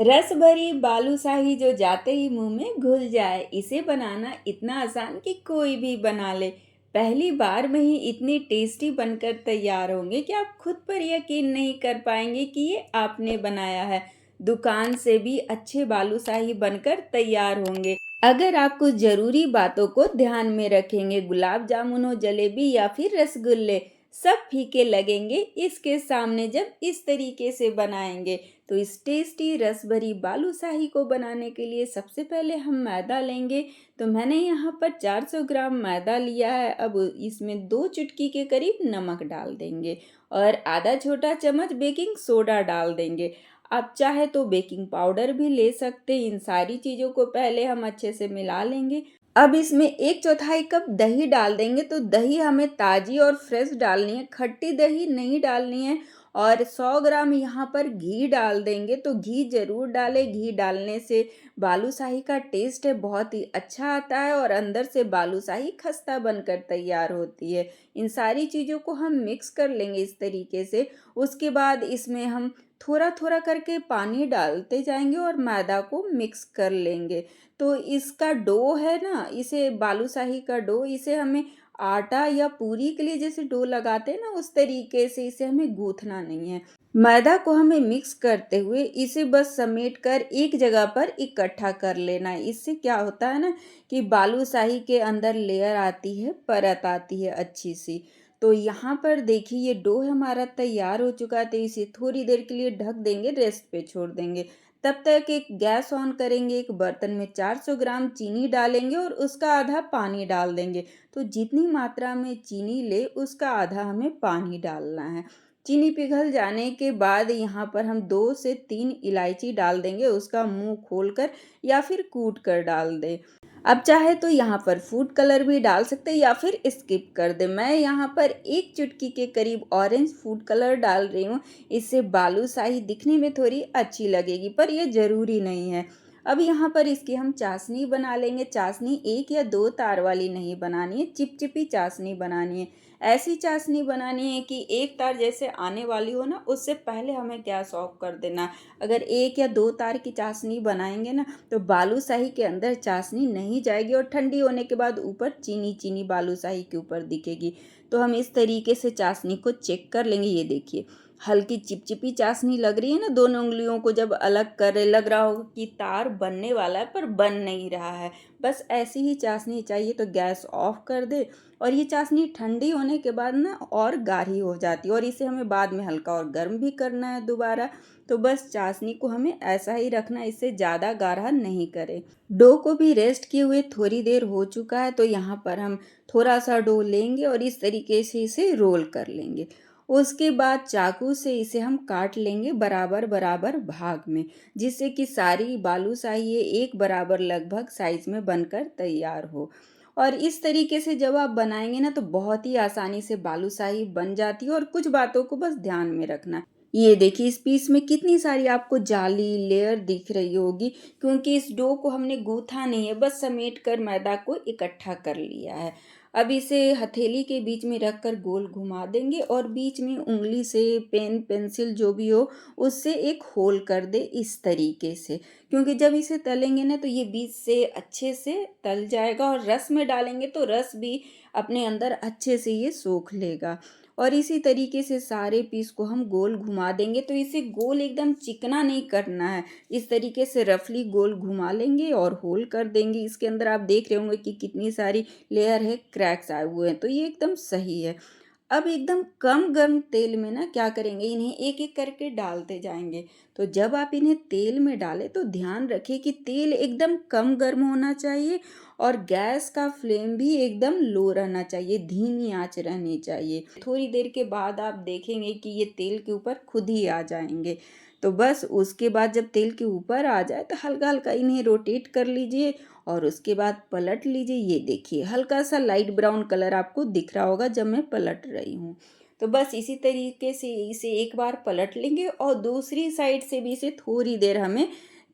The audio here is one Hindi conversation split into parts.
रस भरी बालूशाही जो जाते ही मुंह में घुल जाए, इसे बनाना इतना आसान कि कोई भी बना ले। पहली बार में ही इतनी टेस्टी बनकर तैयार होंगे कि आप खुद पर यकीन नहीं कर पाएंगे कि ये आपने बनाया है। दुकान से भी अच्छे बालूशाही बनकर तैयार होंगे अगर आप कुछ जरूरी बातों को ध्यान में रखेंगे। गुलाब जामुन हो, जलेबी या फिर रसगुल्ले, सब फीके लगेंगे इसके सामने जब इस तरीके से बनाएंगे। तो इस टेस्टी रस भरी बालूशाही को बनाने के लिए सबसे पहले हम मैदा लेंगे। तो मैंने यहाँ पर 400 ग्राम मैदा लिया है। अब इसमें 2 चुटकी के करीब नमक डाल देंगे और आधा छोटा चम्मच बेकिंग सोडा डाल देंगे। आप चाहे तो बेकिंग पाउडर भी ले सकते हैं। इन सारी चीज़ों को पहले हम अच्छे से मिला लेंगे। अब इसमें 1/4 कप दही डाल देंगे। तो दही हमें ताज़ी और फ्रेश डालनी है, खट्टी दही नहीं डालनी है। और 100 ग्राम यहाँ पर घी डाल देंगे। तो घी ज़रूर डालें, घी डालने से बालूशाही का टेस्ट है बहुत ही अच्छा आता है और अंदर से बालूशाही खस्ता बनकर तैयार होती है। इन सारी चीज़ों को हम मिक्स कर लेंगे इस तरीके से। उसके बाद इसमें हम थोड़ा थोड़ा करके पानी डालते जाएंगे और मैदा को मिक्स कर लेंगे। तो इसका डो है ना, इसे बालूशाही का डो, इसे हमें आटा या पूरी के लिए जैसे डो लगाते हैं ना, उस तरीके से इसे हमें गूंथना नहीं है। मैदा को हमें मिक्स करते हुए इसे बस समेट कर एक जगह पर इकट्ठा कर लेना है। इससे क्या होता है ना कि बालूशाही के अंदर लेयर आती है, परत आती है अच्छी सी। तो यहाँ पर देखिए ये डो हमारा तैयार हो चुका है। तो इसे थोड़ी देर के लिए ढक देंगे, रेस्ट पे छोड़ देंगे। तब तक एक गैस ऑन करेंगे, एक बर्तन में 400 ग्राम चीनी डालेंगे और उसका आधा पानी डाल देंगे। तो जितनी मात्रा में चीनी ले उसका आधा हमें पानी डालना है। चीनी पिघल जाने के बाद यहाँ पर हम 2 से 3 इलायची डाल देंगे, उसका मुंह खोलकर या फिर कूट कर डाल दें। अब चाहे तो यहाँ पर फूड कलर भी डाल सकते हैं या फिर स्किप कर दे। मैं यहाँ पर 1 चुटकी के करीब ऑरेंज फूड कलर डाल रही हूँ। इससे बालूशाही दिखने में थोड़ी अच्छी लगेगी, पर ये ज़रूरी नहीं है। अब यहाँ पर इसकी हम चाशनी बना लेंगे। चाशनी 1 या 2 तार वाली नहीं बनानी है, चिपचिपी चाशनी बनानी है। ऐसी चाशनी बनानी है कि एक तार जैसे आने वाली हो ना, उससे पहले हमें गैस ऑफ कर देना। अगर 1 या 2 तार की चाशनी बनाएंगे ना, तो बालूशाही के अंदर चाशनी नहीं जाएगी और ठंडी होने के बाद ऊपर चीनी चीनी बालूशाही के ऊपर दिखेगी। तो हम इस तरीके से चाशनी को चेक कर लेंगे। ये देखिए हल्की चिपचिपी चाशनी लग रही है ना। दोनों उंगलियों को जब अलग करे लग रहा होगा कि तार बनने वाला है, पर बन नहीं रहा है। बस ऐसी ही चाशनी चाहिए। तो गैस ऑफ कर दे। और ये चाशनी ठंडी होने के बाद ना और गाढ़ी हो जाती है और इसे हमें बाद में हल्का और गर्म भी करना है दोबारा। तो बस चाशनी को हमें ऐसा ही रखना है, इससे ज़्यादा गाढ़ा नहीं करें। डो को भी रेस्ट किए हुए थोड़ी देर हो चुका है। तो यहाँ पर हम थोड़ा सा डो लेंगे और इस तरीके से इसे रोल कर लेंगे। उसके बाद चाकू से इसे हम काट लेंगे बराबर बराबर भाग में, जिससे कि सारी बालूशाही ये एक बराबर लगभग साइज में बनकर तैयार हो। और इस तरीके से जब आप बनाएंगे ना, तो बहुत ही आसानी से बालूशाही बन जाती है। और कुछ बातों को बस ध्यान में रखना। ये देखिए इस पीस में कितनी सारी आपको जाली लेयर दिख रही होगी, क्योंकि इस डो को हमने गूथा नहीं है, बस समेट कर मैदा को इकट्ठा कर लिया है। अब इसे हथेली के बीच में रखकर गोल घुमा देंगे और बीच में उंगली से पेन पेंसिल जो भी हो उससे एक होल कर दे इस तरीके से। क्योंकि जब इसे तलेंगे ना, तो ये बीच से अच्छे से तल जाएगा और रस में डालेंगे तो रस भी अपने अंदर अच्छे से ये सोख लेगा। और इसी तरीके से सारे पीस को हम गोल घुमा देंगे। तो इसे गोल एकदम चिकना नहीं करना है, इस तरीके से रफली गोल घुमा लेंगे और होल कर देंगे। इसके अंदर आप देख रहे होंगे कि कितनी सारी लेयर है, क्रैक्स आए हुए हैं। तो ये एकदम सही है। अब एकदम कम गर्म तेल में ना क्या करेंगे, इन्हें एक एक करके डालते जाएंगे। तो जब आप इन्हें तेल में डालें तो ध्यान रखिए कि तेल एकदम कम गर्म होना चाहिए और गैस का फ्लेम भी एकदम लो रहना चाहिए, धीमी आंच रहनी चाहिए। थोड़ी देर के बाद आप देखेंगे कि ये तेल के ऊपर खुद ही आ जाएंगे। तो बस उसके बाद जब तेल के ऊपर आ जाए तो हल्का हल्का इन्हें रोटेट कर लीजिए और उसके बाद पलट लीजिए। ये देखिए हल्का सा लाइट ब्राउन कलर आपको दिख रहा होगा जब मैं पलट रही हूँ। तो बस इसी तरीके से इसे एक बार पलट लेंगे और दूसरी साइड से भी इसे थोड़ी देर हमें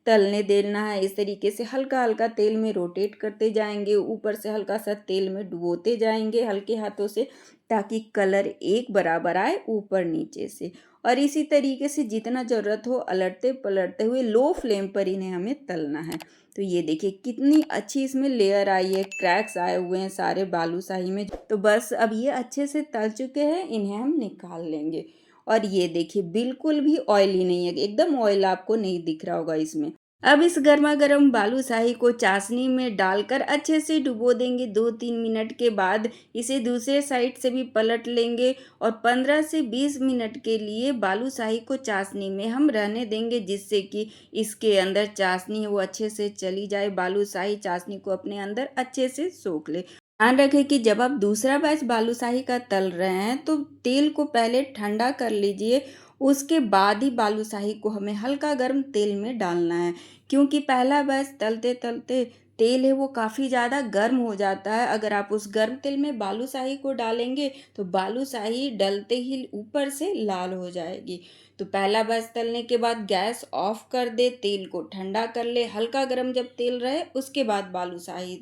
तलने देना है। इस तरीके से हल्का हल्का तेल में रोटेट करते जाएंगे, ऊपर से हल्का सा तेल में डुबोते जाएंगे हल्के हाथों से, ताकि कलर एक बराबर आए ऊपर नीचे से। और इसी तरीके से जितना ज़रूरत हो अलटते पलटते हुए लो फ्लेम पर इन्हें हमें तलना है। तो ये देखिए कितनी अच्छी इसमें लेयर आई है, क्रैक्स आए हुए हैं सारे बालूशाही में। तो बस अब ये अच्छे से तल चुके हैं, इन्हें हम निकाल लेंगे। और ये देखिए बिल्कुल भी ऑयली नहीं है, एकदम ऑयल आपको नहीं दिख रहा होगा इसमें। अब इस गर्मा-गर्म बालूशाही को चाशनी में डालकर अच्छे से डुबो देंगे। 2-3 मिनट के बाद इसे दूसरे साइड से भी पलट लेंगे और 15 से 20 मिनट के लिए बालूशाही को चाशनी में हम रहने देंगे, जिससे कि इसके अंदर चाशनी है वो अच्छे से चली जाए, बालूशाही चाशनी को अपने अंदर अच्छे से सोख ले। ध्यान रखें कि जब आप दूसरा बैच बालूशाही का तल रहे हैं तो तेल को पहले ठंडा कर लीजिए, उसके बाद ही बालूशाही को हमें हल्का गर्म तेल में डालना है, क्योंकि पहला बैच तलते तलते तेल है वो काफ़ी ज़्यादा गर्म हो जाता है। अगर आप उस गर्म तेल में बालूशाही को डालेंगे तो बालूशाही डलते ही ऊपर से लाल हो जाएगी। तो पहला बैच तलने के बाद गैस ऑफ कर दे, तेल को ठंडा कर ले, हल्का गर्म जब तेल रहे उसके बाद बालूशाही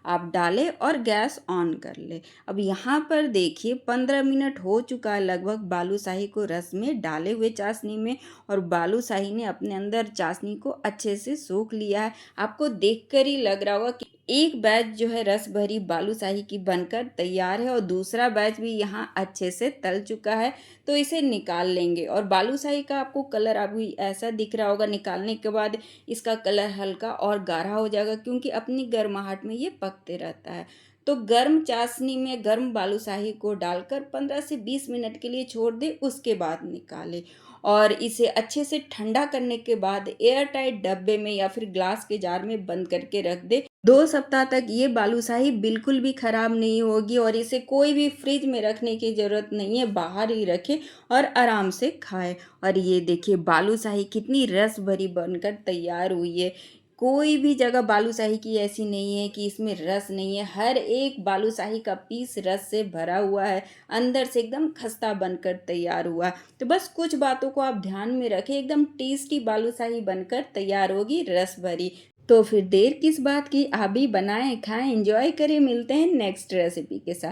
आप डालें और गैस ऑन कर ले। अब यहाँ पर देखिए 15 मिनट हो चुका है लगभग बालूशाही को रस में डाले हुए चाशनी में, और बालूशाही ने अपने अंदर चाशनी को अच्छे से सोख लिया है। आपको देखकर ही लग रहा होगा कि एक बैच जो है रस भरी बालूशाही की बनकर तैयार है और दूसरा बैच भी यहाँ अच्छे से तल चुका है। तो इसे निकाल लेंगे और बालूशाही का आपको कलर अभी ऐसा दिख रहा होगा, निकालने के बाद इसका कलर हल्का और गाढ़ा हो जाएगा, क्योंकि अपनी गर्माहट में ये पकते रहता है। तो गर्म चाशनी में गर्म बालूशाही को डालकर 15 से 20 मिनट के लिए छोड़ दें, उसके बाद निकालें और इसे अच्छे से ठंडा करने के बाद एयर टाइट डब्बे में या फिर ग्लास के जार में बंद करके रख दें। 2 सप्ताह तक ये बालूशाही बिल्कुल भी खराब नहीं होगी और इसे कोई भी फ्रिज में रखने की ज़रूरत नहीं है, बाहर ही रखें और आराम से खाएँ। और ये देखिए बालूशाही कितनी रस भरी बनकर तैयार हुई है। कोई भी जगह बालूशाही की ऐसी नहीं है कि इसमें रस नहीं है, हर एक बालूशाही का पीस रस से भरा हुआ है, अंदर से एकदम खस्ता बनकर तैयार हुआ है। तो बस कुछ बातों को आप ध्यान में रखें, एकदम टेस्टी बालूशाही बनकर तैयार होगी रस भरी। तो फिर देर किस बात की, आप भी बनाएं, खाएं, एंजॉय करें। मिलते हैं नेक्स्ट रेसिपी के साथ।